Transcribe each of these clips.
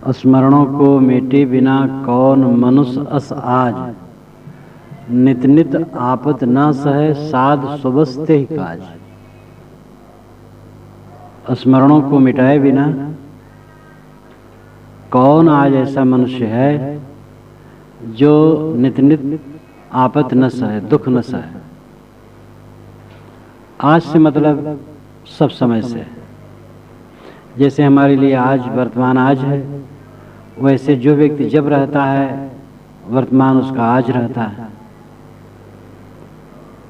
स्मरणों को मेटे बिना कौन मनुष्य अस आज, नित नित आपत न सहे साध सुबस्ते ही काज। स्मरणों को मिटाए बिना कौन आज ऐसा मनुष्य है जो नित नित आपत न सहे, दुख न सहे। आज से मतलब सब समय से, जैसे हमारे लिए आज वर्तमान आज है, वैसे जो व्यक्ति जब रहता है वर्तमान उसका आज रहता है।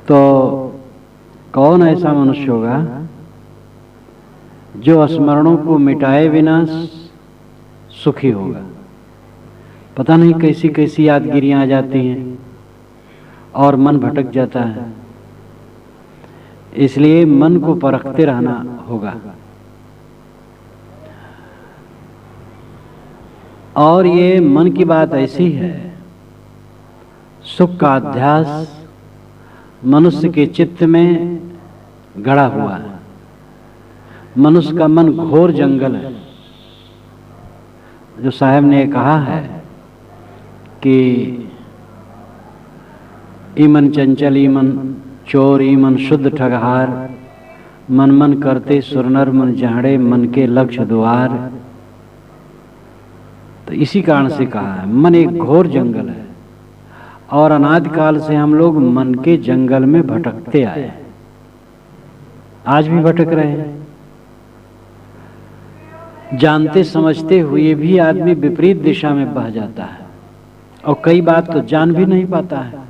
तो कौन ऐसा मनुष्य होगा जो स्मरणों को मिटाए बिना सुखी होगा। पता नहीं कैसी कैसी यादगिरियां आ जाती हैं और मन भटक जाता है। इसलिए मन को परखते रहना होगा। और ये मन की बात ऐसी है, सुख का अध्यास मनुष्य के चित्त में गड़ा हुआ है। मनुष्य का मन घोर जंगल है। जो साहब ने कहा है कि ईमन चंचल ईमन चोर ईमन शुद्ध ठगहार, मन मन करते सुरनर मन जाड़े मन के लक्ष्य द्वार। तो इसी कारण से कहा है मन एक घोर जंगल है और अनादिकाल से हम लोग मन के जंगल में भटकते आए हैं। आज भी भटक रहे हैं। जानते समझते हुए भी आदमी विपरीत दिशा में बह जाता है और कई बात तो जान भी नहीं पाता है।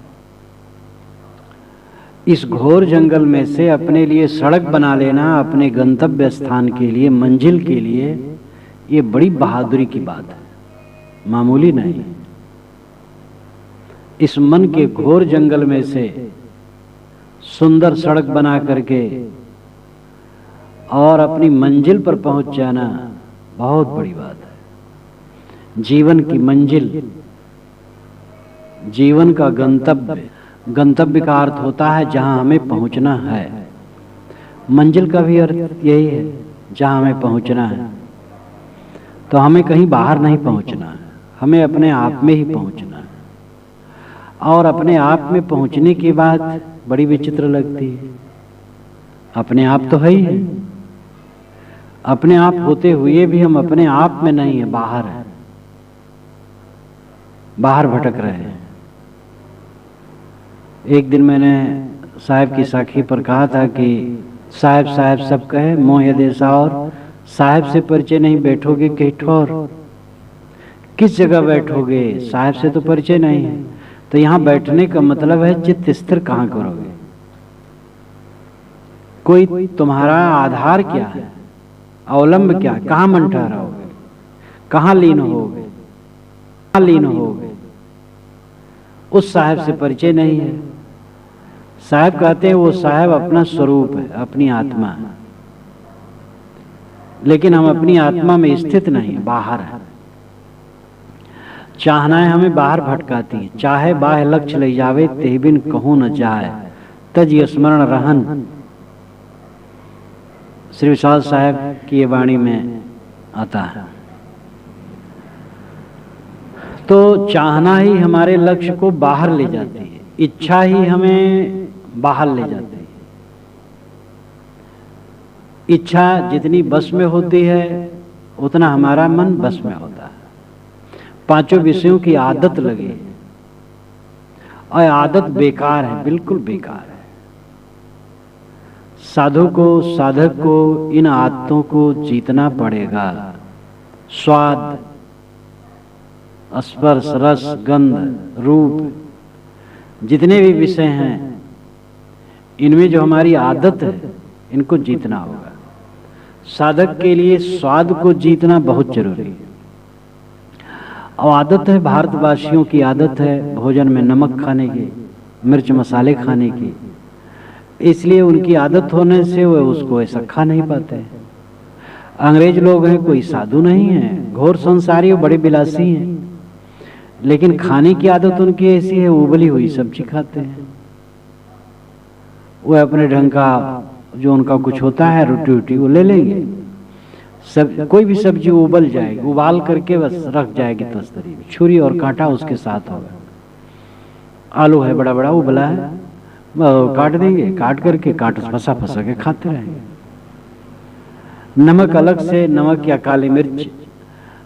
इस घोर जंगल में से अपने लिए सड़क बना लेना, अपने गंतव्य स्थान के लिए, मंजिल के लिए, ये बड़ी बहादुरी की बात है, मामूली नहीं। इस मन के घोर जंगल में से सुंदर सड़क बना करके और अपनी मंजिल पर पहुंच जाना बहुत बड़ी बात है। जीवन की मंजिल, जीवन का गंतव्य, गंतव्य का अर्थ होता है जहां हमें पहुंचना है। मंजिल का भी अर्थ यही है, जहां हमें पहुंचना है। तो हमें कहीं बाहर नहीं पहुंचना है, हमें अपने आप में ही पहुंचना है। और अपने आप में पहुंचने की बात बड़ी विचित्र लगती है। अपने आप तो है ही है, अपने आप होते हुए भी हम अपने आप में नहीं है, बाहर है, बाहर भटक रहे हैं। एक दिन मैंने साहब की साखी पर कहा था कि साहब साहब सब कहे मोह देसा, और साहब से परिचय नहीं बैठोगे कहीं ठोर। किस जगह बैठोगे, साहब से तो परिचय नहीं है। तो यहां बैठने का मतलब है चित्त स्थिर कहां करोगे, कोई तुम्हारा आधार क्या है, अवलंब क्या, कहां मन ठहराओगे, कहां लीन होगे, कहां लीन होगे। उस साहब से परिचय नहीं है। साहब कहते हैं वो साहब अपना स्वरूप है, अपनी आत्मा है। लेकिन हम अपनी आत्मा में स्थित नहीं है, बाहर है। चाहनाएं हमें बाहर भटकाती है। चाहे बाह्य लक्ष्य ले जावे ते बिन कहूं न जाए, तज स्मरण रहन। श्री विशाल साहब की ये वाणी में आता है। तो चाहना ही हमारे लक्ष्य को बाहर ले जाती है, इच्छा ही हमें बाहर ले जाती है। इच्छा जितनी बस में होती है उतना हमारा मन बस में होता है। पांचों विषयों की आदत लगी और आदत बेकार है, बिल्कुल बेकार है। साधु को, साधक को इन आदतों को जीतना पड़ेगा। स्वाद, स्पर्श, रस, गंध, रूप, जितने भी विषय हैं इनमें जो हमारी आदत है इनको जीतना होगा। साधक के लिए स्वाद को जीतना बहुत जरूरी है। और आदत है, भारतवासियों की आदत है भोजन में नमक खाने की, मिर्च मसाले खाने की। इसलिए उनकी आदत होने से वे उसको ऐसा खा नहीं पाते। अंग्रेज लोग हैं, कोई साधु नहीं है, घोर संसारी और बड़े बिलासी हैं, लेकिन खाने की आदत उनकी ऐसी है, उबली हुई सब्जी खाते हैं। वो अपने ढंग का जो उनका कुछ होता है रोटी वोटी वो ले लेंगे। सब कोई भी सब्जी उबल जाएगी, उबाल करके बस रख जाएगी तस्तरी में, छुरी और कांटा उसके साथ होगा। आलू है बड़ा बड़ा उबला है, काट देंगे, काट करके काट फंसा फंसा के खाते रहेंगे। नमक अलग से, नमक या काली मिर्च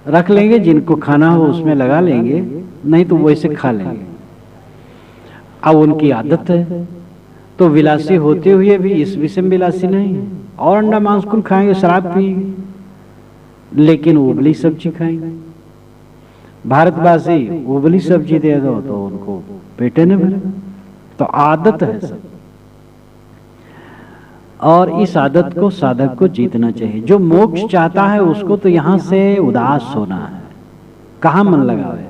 रख लेंगे, जिनको खाना हो उसमें लगा लेंगे, नहीं तो वैसे खा लेंगे। अब उनकी आदत है, तो विलासी होते हुए भी इस विषय में विलासी नहीं है। और अंडा मांस कुल खाएंगे, शराब पिएंगे, लेकिन उबली सब्जी खाएंगे। भारतवासी उबली सब्जी दे दो तो उनको पेटे न भरे। तो आदत है सब, और इस आदत को साधक को जीतना चाहिए। जो मोक्ष चाहता है उसको तो यहाँ से उदास होना है। कहाँ मन लगावे?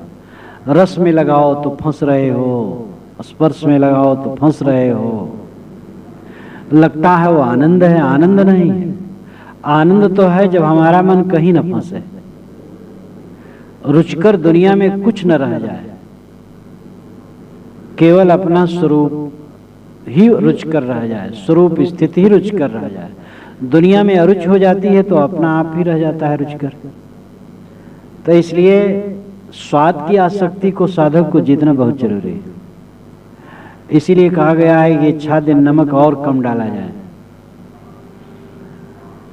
रस में लगाओ तो फंस रहे हो, स्पर्श में लगाओ तो फंस रहे हो। लगता है वो आनंद है, आनंद नहीं है। आनंद तो है जब हमारा मन कहीं न फंसे, रुचकर दुनिया में कुछ न रह जाए, केवल अपना स्वरूप ही रुचकर रह जाए, स्वरूप स्थिति ही रुचकर रह जाए। दुनिया में अरुच हो जाती है तो अपना आप ही रह जाता है रुचकर। तो इसलिए स्वाद की आसक्ति को साधक को जीतना बहुत जरूरी है। इसीलिए कहा गया है कि 6 दिन नमक और कम डाला जाए,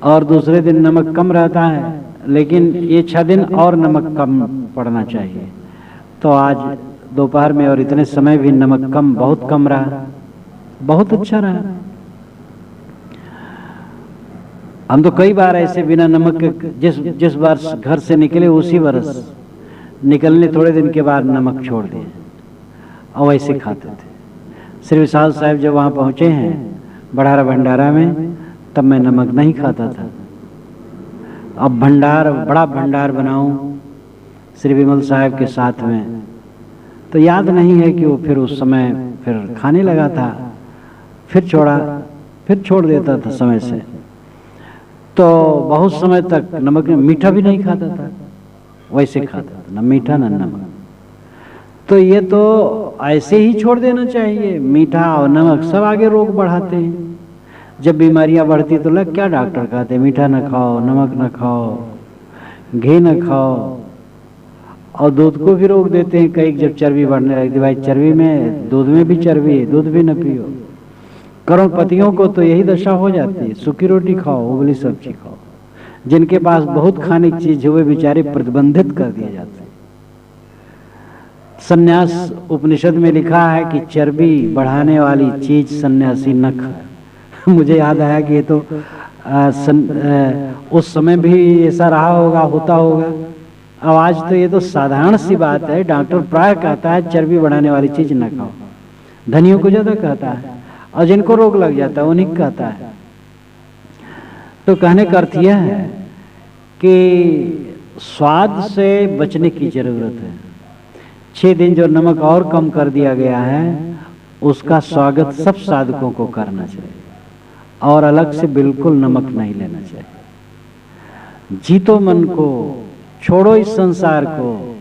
और दूसरे दिन नमक कम रहता है, लेकिन ये 6 दिन और नमक कम पड़ना चाहिए। तो आज दोपहर में और इतने समय भी नमक कम, बहुत कम रहा, बहुत अच्छा रहा। हम तो कई बार ऐसे बिना नमक के जिस बार घर से निकले उसी बरस निकलने थोड़े दिन के बाद नमक छोड़ दिए और वैसे खाते थे। श्री विशाल साहब जब वहाँ पहुँचे हैं बढ़ारा भंडारा में, तब मैं नमक नहीं खाता था। अब भंडार, बड़ा भंडार बनाऊं श्री विमल साहब के साथ में, तो याद नहीं है कि वो फिर उस समय फिर खाने लगा था, फिर छोड़ा, फिर छोड़ देता था समय से। तो बहुत समय तक नमक, मीठा भी नहीं खाता था, वैसे खाता था, न मीठा न नमक। तो ये तो ऐसे ही छोड़ देना चाहिए। मीठा और नमक सब आगे रोग बढ़ाते हैं। जब बीमारियां बढ़ती तो लग क्या डॉक्टर कहते हैं मीठा न खाओ, नमक न खाओ, घी न खाओ, और दूध को भी रोक देते हैं कई। जब चर्बी बढ़ने लगती, भाई चर्बी में, दूध में भी चर्बी है, दूध भी न पियो। करोड़पतियों को तो यही दशा हो जाती है, सूखी रोटी खाओ, उबली सब्जी खाओ। जिनके पास बहुत खाने की चीज हुए बेचारे प्रतिबंधित कर दिए जाते हैं। संन्यास उपनिषद में लिखा है कि चर्बी बढ़ाने वाली चीज सन्यासी न खाए। मुझे याद आया कि ये तो उस समय भी ऐसा रहा होगा, होता होगा। अब आज तो ये तो साधारण सी बात है। डॉक्टर प्राय कहता है चर्बी बढ़ाने वाली चीज न खाओ, धनियों को ज्यादा कहता है, और जिनको रोग लग जाता है उन्हीं को कहता है। तो कहने का अर्थ यह है कि स्वाद से बचने की जरूरत है। 6 दिन जो नमक और कम कर दिया गया है, उसका स्वागत सब साधकों को करना चाहिए, और अलग से बिल्कुल नमक नहीं लेना चाहिए। जीतो मन को, छोड़ो इस संसार को।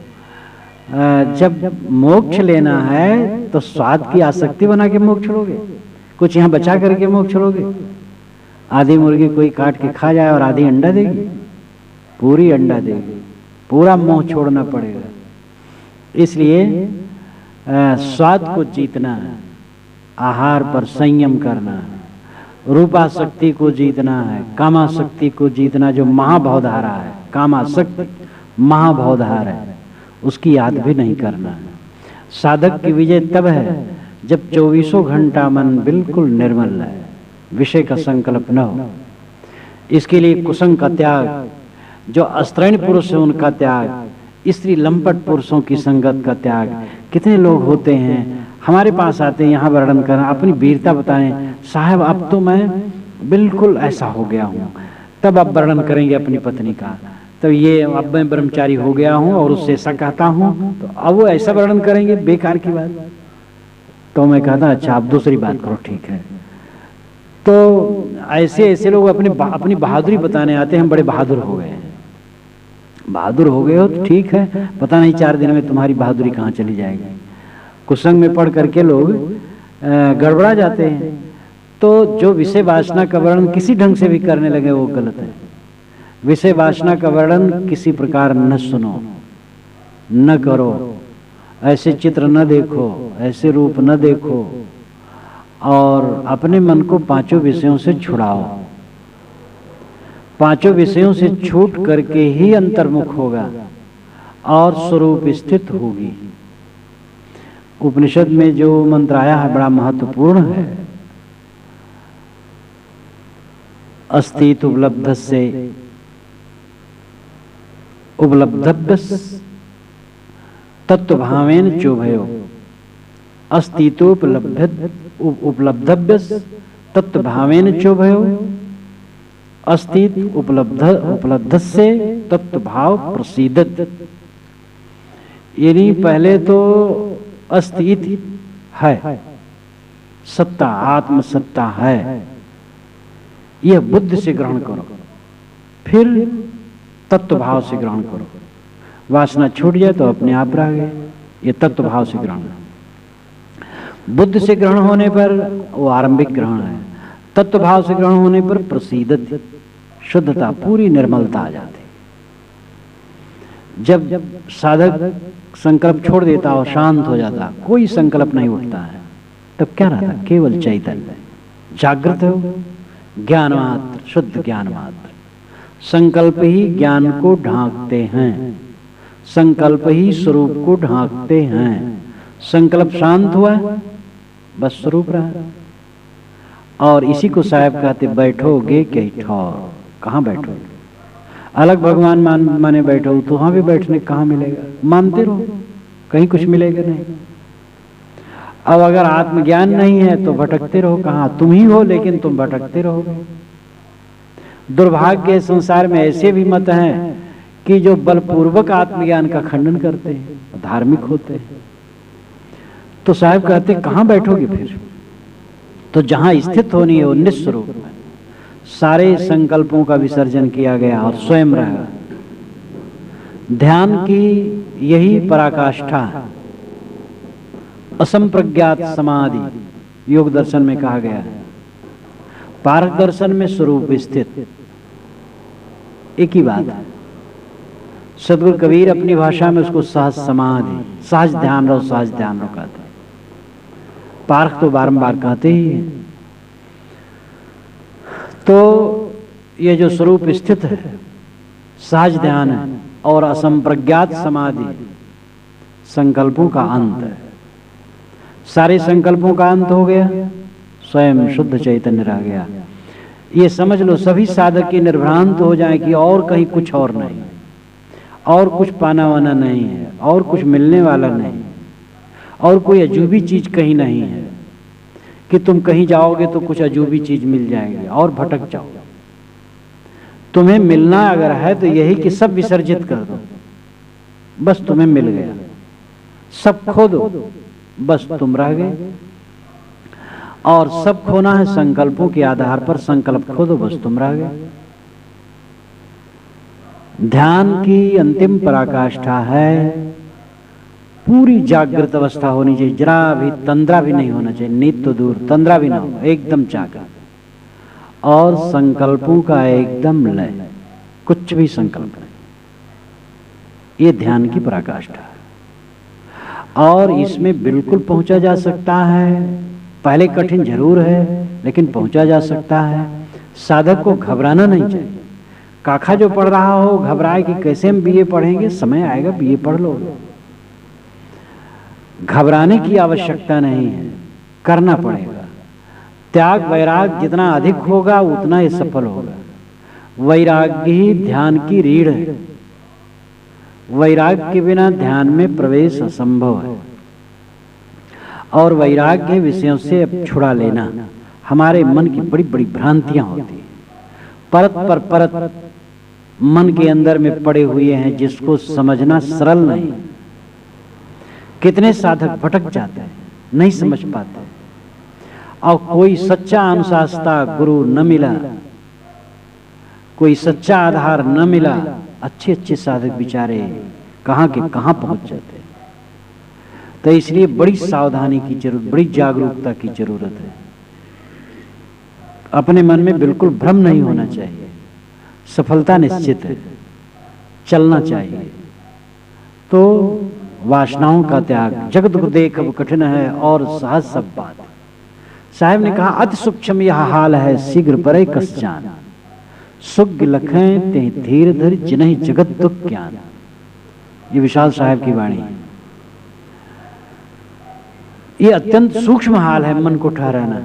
जब मोक्ष लेना है तो स्वाद की आसक्ति बना के मोक्ष छोड़ोगे, कुछ यहाँ बचा करके मोक्ष छोड़ोगे। आधी मुर्गी कोई काट के खा जाए और आधी अंडा देगी, पूरी अंडा देगी, पूरा मोह छोड़ना पड़ेगा। इसलिए स्वाद को जीतना है, आहार पर संयम करना है, रूपाशक्ति को जीतना है, कामाशक्ति को जीतना, जो महाभवधारा है। कामाशक्ति महाभवधारा है, उसकी याद भी नहीं करना है। साधक की विजय तब है जब 24 घंटा मन बिल्कुल निर्मल है, विषय का संकल्प न हो। इसके लिए कुसंग का त्याग, जो अस्त्रैण पुरुष है उनका त्याग, स्त्री लंपट पुरुषों की संगत का त्याग। कितने लोग होते हैं हमारे पास आते हैं यहाँ वर्णन करना, अपनी वीरता बताएं, साहब अब तो मैं बिल्कुल ऐसा हो गया हूँ। तब आप वर्णन करेंगे अपनी पत्नी का, तो ये अब मैं ब्रह्मचारी हो गया हूँ और उससे ऐसा कहता हूँ, तो अब वो ऐसा वर्णन करेंगे, बेकार की बात। तो मैं कहता अच्छा आप दूसरी बात करो, ठीक है। तो ऐसे ऐसे लोग अपनी बहादुरी बताने आते हैं, हम बड़े बहादुर हो गए हैं। बहादुर हो गए हो तो ठीक है, पता नहीं 4 दिन में तुम्हारी बहादुरी कहाँ चली जाएगी। कुसंग में पढ़ करके लोग गड़बड़ा जाते हैं। तो जो विषय वासना का वर्णन किसी ढंग से भी करने लगे वो गलत है। विषय वासना का वर्णन किसी प्रकार न सुनो, न करो, ऐसे चित्र न देखो, ऐसे रूप न देखो, और अपने मन को पांचों विषयों से छुड़ाओ। पांचों विषयों से छूट करके ही अंतर्मुख होगा और स्वरूप स्थित होगी। उपनिषद में जो मंत्र आया है बड़ा महत्वपूर्ण है। अस्तित उपलब्धस्य उपलब्धव्यस् तत्वभावेन चोभयो। उपलब्धव्यस् तत्वभावेन चोभयो। अस्तित उपलब्धस्य तत्वभाव प्रसीदत। यानी पहले तो अस्तित है, सत्ता, आत्म सत्ता है, यह बुद्धि से ग्रहण करो, फिर तत्व भाव से ग्रहण करो। वासना छूट जाए तो अपने आप रह गए, ये तत्व भाव से ग्रहण। बुद्धि से ग्रहण होने पर वो आरंभिक ग्रहण है, तत्व भाव से ग्रहण होने पर प्रसीदत, शुद्धता, पूरी निर्मलता आ जाती। जब साधक संकल्प छोड़ देता और शांत हो जाता, कोई संकल्प नहीं उठता है, तब क्या रहता? केवल चैतन्य, जागृत हो, ज्ञान मात्र, शुद्ध ज्ञान मात्र। संकल्प ही ज्ञान को ढांकते हैं, संकल्प ही स्वरूप को ढांकते हैं। संकल्प शांत हुआ, बस स्वरूप रहा। और इसी को साहब कहते, बैठोगे कहीं ठौर। कहाँ बैठोगे? अलग भगवान माने बैठो तो वहां भी बैठने कहाँ मिलेगा? मानते रहो, कहीं कुछ मिलेगा नहीं। अब अगर आत्मज्ञान नहीं है तो भटकते रहो। कहाँ? तुम ही हो, लेकिन तुम भटकते रहोगे। दुर्भाग्य संसार में ऐसे भी मत हैं कि जो बलपूर्वक आत्मज्ञान का खंडन करते हैं, धार्मिक होते हैं। तो साहब कहते कहाँ बैठोगे फिर? तो जहां स्थित होनी है वो निस्वरूप में, सारे संकल्पों का विसर्जन किया गया और स्वयं रहा। ध्यान की यही पराकाष्ठा है। असंप्रज्ञात समाधि योग दर्शन में कहा गया है। पारक दर्शन में स्वरूप स्थित, एक ही बात है। सदगुरु कबीर अपनी भाषा में उसको सहज समाधि, सहज ध्यान रहो, सहज ध्यान रहो कहते। पारक तो बारंबार कहते ही हैं। तो ये जो स्वरूप स्थित है, सहज ध्यान है और असंप्रज्ञात समाधि संकल्पों का अंत है। सारे संकल्पों का अंत हो गया, स्वयं शुद्ध चैतन्य रह गया। ये समझ लो सभी साधक की निर्भ्रांत हो जाए कि और कहीं कुछ और नहीं, और कुछ पाना वाना नहीं है, और कुछ मिलने वाला नहीं, और कोई अजूबी चीज कहीं नहीं है कि तुम कहीं जाओगे तो कुछ अजूबी चीज मिल जाएगी और भटक जाओ। तुम्हें मिलना अगर है तो यही कि सब विसर्जित कर दो, बस तुम्हें मिल गया। सब खो दो, बस तुम रह गए। और सब खोना है संकल्पों के आधार पर, संकल्प खो दो, बस तुम रह गए। ध्यान की अंतिम पराकाष्ठा है पूरी जागृत अवस्था होनी चाहिए। जरा भी तंद्रा भी नहीं होना चाहिए, नींद तो दूर, तंद्रा भी ना हो, एकदम जागृत। और संकल्पों का एकदम लय, कुछ भी संकल्प नहीं। ये ध्यान की पराकाष्ठा है और इसमें बिल्कुल पहुंचा जा सकता है। पहले कठिन जरूर है, लेकिन पहुंचा जा सकता है। साधक को घबराना नहीं चाहिए। काखा जो पढ़ रहा हो घबराए कि कैसे हम बीए पढ़ेंगे, समय आएगा बीए पढ़ लो। घबराने की आवश्यकता नहीं है, करना पड़ेगा। त्याग वैराग जितना अधिक होगा उतना ही सफल होगा। वैराग्य ही ध्यान की रीढ़ है। वैराग्य के बिना ध्यान में प्रवेश असंभव है। और वैराग्य विषयों से अब छुड़ा लेना। हमारे मन की बड़ी बड़ी भ्रांतियां होती हैं, परत पर परत मन के अंदर में पड़े हुए हैं, जिसको समझना सरल नहीं। कितने साधक भटक जाते हैं, नहीं समझ पाते। और कोई सच्चा अनुशासता गुरु न मिला, कोई सच्चा आधार न मिला, अच्छे अच्छे साधक बेचारे कहाँ के कहाँ पहुंच जाते हैं। तो इसलिए बड़ी सावधानी की जरूरत, बड़ी जागरूकता की जरूरत है। अपने मन में बिल्कुल भ्रम नहीं होना चाहिए। सफलता निश्चित है, चलना चाहिए। तो वासनाओं का त्याग, जग दुख देख अब कठिन है और सहज सब बात। साहब ने कहा अति सूक्ष्म यह हाल है, शीघ्र परे कस जान। सुख लखें ते धीर धर जिन्हि जगत दुख ज्ञान। ये विशाल साहब की वाणी है। ये अत्यंत सूक्ष्म हाल है मन को ठहराना।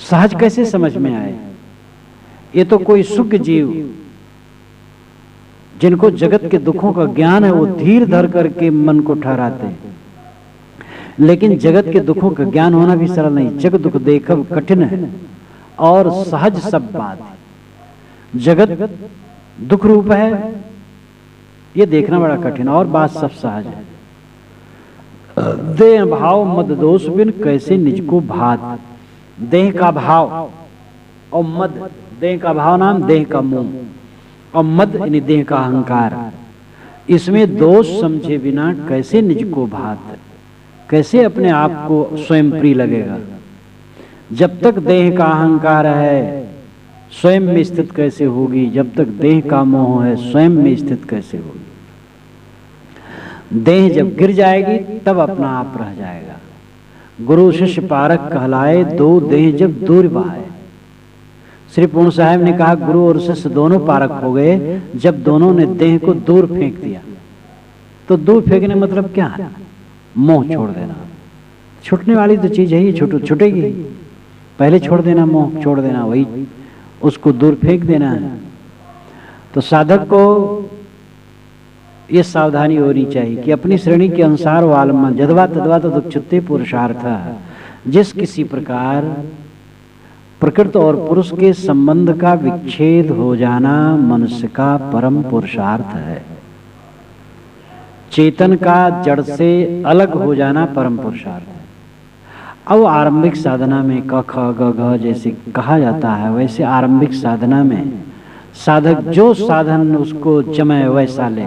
सहज कैसे समझ में आए? ये तो कोई सुख जीव जिनको जगत के दुखों का ज्ञान है, वो धीर धर करके मन को ठहराते हैं। लेकिन जगत के दुखों का ज्ञान होना भी सरल नहीं। जग दुख देखब कठिन है और सहज सब बात। जगत दुख रूप है, ये देखना बड़ा कठिन, और बात सब सहज है। देह भाव मद दोष बिन कैसे निज को भात। देह का भाव और मद, देह का भाव नाम देह का मोह, और मद यानी देह का अहंकार, इसमें दोष समझे बिना कैसे निज को भात, कैसे अपने आप को स्वयं प्रिय लगेगा। जब तक देह का अहंकार है स्वयं में स्थित कैसे होगी, जब तक देह का मोह है स्वयं में स्थित कैसे होगी। देह जब गिर जाएगी तब अपना आप रह जाएगा। गुरु शिष्य पारक कहलाए, दो देह जब दूर बहाए। श्री पूर्ण साहब ने कहा गुरु और शिष्य दोनों पारक हो गए जब दोनों ने देह को दूर फेंक दिया। तो दूर फेंकने मतलब क्या है? मोह छोड़ देना। छूटने वाली तो चीज है ही, छूटेगी। पहले छोड़ देना, मोह छोड़ देना, वही उसको दूर फेंक देना है। तो साधक को ये सावधानी होनी चाहिए कि अपनी श्रेणी के अनुसार वालमा जदवा तदवा तो दुखचुत्ते पुरुषार्थ। जिस किसी प्रकार प्रकृति और पुरुष के संबंध का विच्छेद हो जाना मनुष्य का परम पुरुषार्थ है। चेतन का जड़ से अलग हो जाना परम पुरुषार्थ है। अब आरंभिक साधना में क ख ग घ जैसे कहा जाता है, वैसे आरंभिक साधना में साधक जो साधन उसको जमे वैसा ले।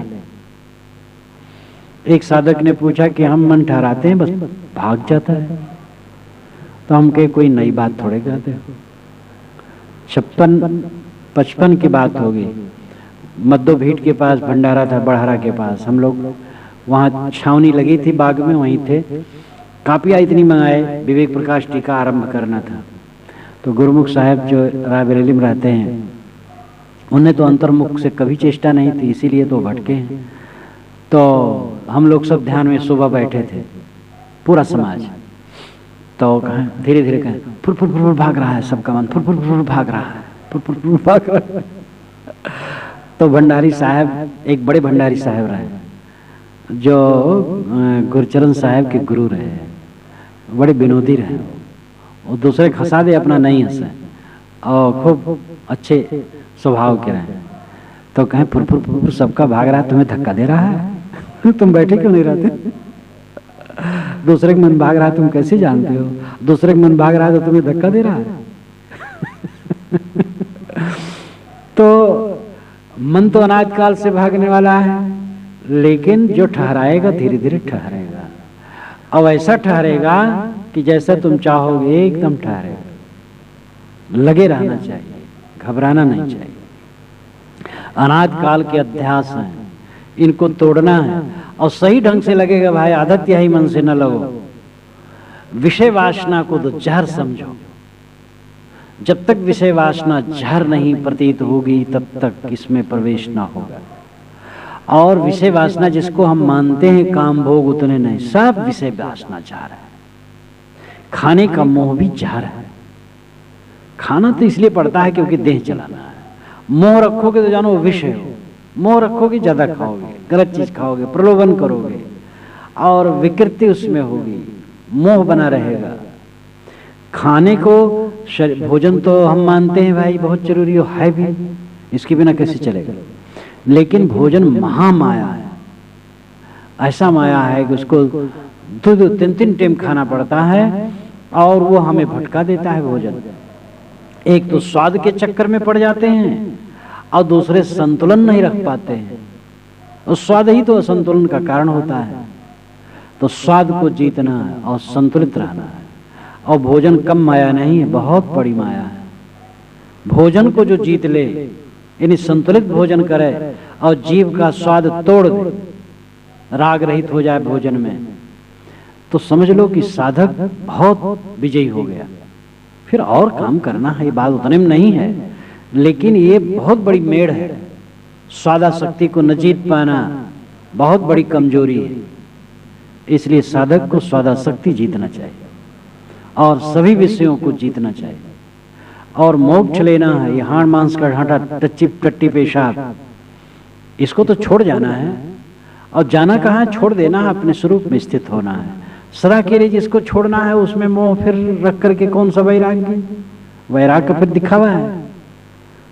एक साधक ने पूछा कि हम मन ठहराते हैं बस भाग जाता है। तो हम कहे कोई नई बात थोड़े कहते हो। 56-55 की बात होगी। मद्दो भीट के पास भंडारा था, बड़हरा के पास। हम लोग वहाँ छावनी लगी थी, बाग में वहीं थे। कापियाँ इतनी मंगाए, विवेक प्रकाश टीका आरंभ करना था। तो गुरुमुख साहब जो रायबरेली में रहते हैं, उन्हें तो अंतर्मुख से कभी चेष्टा नहीं थी, इसीलिए तो भटके हैं। तो हम लोग सब ध्यान में सुबह बैठे थे, पूरा समाज। तो कहें धीरे धीरे कहें फुर फुर फुर भाग रहा है सबका मन, फुर फुर फुर भाग रहा है, फुर फुर फुर भाग रहा है। तो भंडारी साहब, एक बड़े भंडारी साहब रहे जो गुरचरण साहब के गुरु रहे, बड़े विनोदी रहे। वो दूसरे खसा दे, अपना नहीं हंसे, और खूब अच्छे स्वभाव के रहे। तो कहें फुर फुर फुर सबका भाग रहा है, तुम्हें धक्का दे रहा है? तुम बैठे क्यों नहीं रहते? दूसरे का मन भाग रहा है तुम कैसे जानते हो? दूसरे का मन भाग रहा है तो तुम्हें धक्का दे रहा है? तो मन तो अनाद काल से भागने वाला है, लेकिन जो ठहराएगा धीरे धीरे ठहरेगा। अब ऐसा ठहरेगा कि जैसा तुम चाहोगे एकदम ठहरेगा। लगे रहना चाहिए, घबराना नहीं चाहिए। अनाद काल के अध्यास हैं, इनको तोड़ना है। और सही ढंग से लगेगा भाई, आदत यही मन से न लगो। विषय वासना को तो जहर समझो। जब तक विषय वासना जहर नहीं प्रतीत होगी तब तक इसमें प्रवेश ना होगा। और विषय वासना जिसको हम मानते हैं काम भोग, उतने नहीं, सब विषय वासना जहर है। खाने का मोह भी जहर है। खाना तो इसलिए पड़ता है क्योंकि देह चलाना है। मोह रखोगे तो जानो विषय हो, मोह रखोगे ज्यादा खाओगे, गलत चीज खाओगे, प्रलोभन करोगे और विकृति उसमें होगी, मोह बना रहेगा। खाने को भोजन तो हम मानते हैं भाई बहुत जरूरी है भी, इसके बिना कैसे चलेगा। लेकिन भोजन महामाया है। ऐसा माया है कि उसको 2-3 टाइम खाना पड़ता है और वो हमें भटका देता है भोजन। एक तो स्वाद के चक्कर में पड़ जाते हैं और दूसरे संतुलन नहीं रख पाते हैं। उस स्वाद ही तो असंतुलन का कारण होता है। तो स्वाद को जीतना है और संतुलित रहना है। और भोजन कम माया नहीं है, बहुत बड़ी माया है। भोजन को जो जीत ले यानी संतुलित भोजन करे और जीव का स्वाद तोड़ दे, राग रहित हो जाए भोजन में, तो समझ लो कि साधक बहुत विजयी हो गया। फिर और काम करना है, ये बात उतने में नहीं है, लेकिन ये बहुत बड़ी मेड़ है। स्वादासक्ति को न जीत पाना बहुत बड़ी कमजोरी है। इसलिए साधक को स्वादासक्ति जीतना चाहिए और सभी विषयों को जीतना चाहिए और मोक्ष लेना है। ये हाड़ मांस का ढांटा, टट्टी पेशाब, इसको तो छोड़ जाना है। और जाना कहाँ है? छोड़ देना है, अपने स्वरूप में स्थित होना है। सदा के लिए जिसको छोड़ना है उसमें मोह फिर रख करके कौन सा वैराग्य? वैराग का फिर दिखावा है।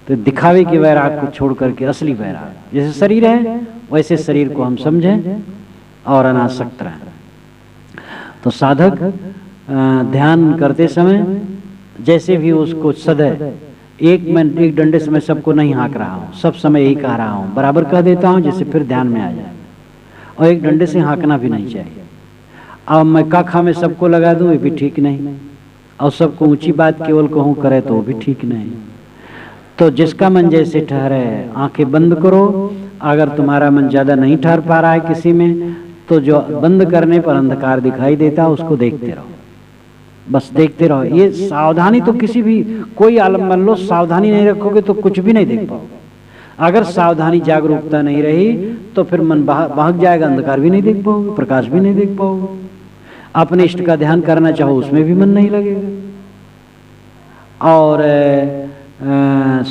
तो दिखावे के वैराग को छोड़ करके असली वैराग, जैसे शरीर है वैसे शरीर को हम समझें और अनासक्त रहें। तो साधक ध्यान करते समय जैसे भी उसको सदैव एक डंडे से मैं सबको नहीं हाँक रहा हूँ, सब समय यही कह रहा हूँ, बराबर कह देता हूँ जिससे फिर ध्यान में आ जाए। और एक डंडे से हाँकना भी नहीं चाहिए। अब मैं काखा में सबको लगा दूं, ये भी ठीक नहीं, और सबको ऊंची बात केवल कहूं करे तो भी ठीक नहीं। तो जिसका मन जैसे ठहरे, आंखें बंद करो। अगर तुम्हारा मन ज्यादा नहीं ठहर पा रहा है किसी में, तो जो बंद करने पर अंधकार दिखाई देता उसको देखते रहो, बस देखते रहो। ये सावधानी तो किसी भी कोई आलम मान लो, सावधानी नहीं रखोगे तो कुछ भी नहीं देख पाओगे। अगर सावधानी जागरूकता नहीं रही तो फिर मन भाग जाएगा, अंधकार भी नहीं देख पाओगे, प्रकाश भी नहीं देख पाओगे। अपने इष्ट का ध्यान करना चाहो उसमें भी मन नहीं लगेगा, और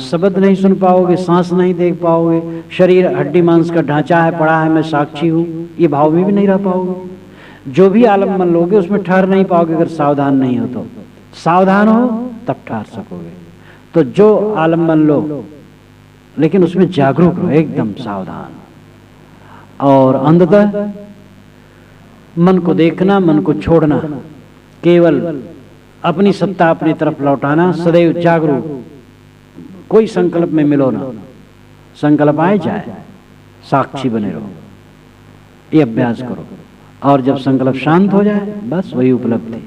शब्द नहीं सुन पाओगे, सांस नहीं देख पाओगे, शरीर हड्डी मांस का ढांचा है, पड़ा है, मैं साक्षी हूँ, ये भाव में भी नहीं रह पाओगे। जो भी आलम्बन लोगे उसमें ठहर नहीं पाओगे अगर सावधान नहीं हो तो। सावधान हो तब ठहर सकोगे। तो जो आलम्बन लो लेकिन उसमें जागरूक रहो, एकदम सावधान। और अंततः मन को देखना, मन को छोड़ना, केवल अपनी सत्ता अपनी तरफ लौटाना, सदैव जागरूक। कोई संकल्प में मिलो ना, संकल्प आए जाए साक्षी बने रहो, ये अभ्यास करो। और जब संकल्प शांत हो जाए बस वही उपलब्धि।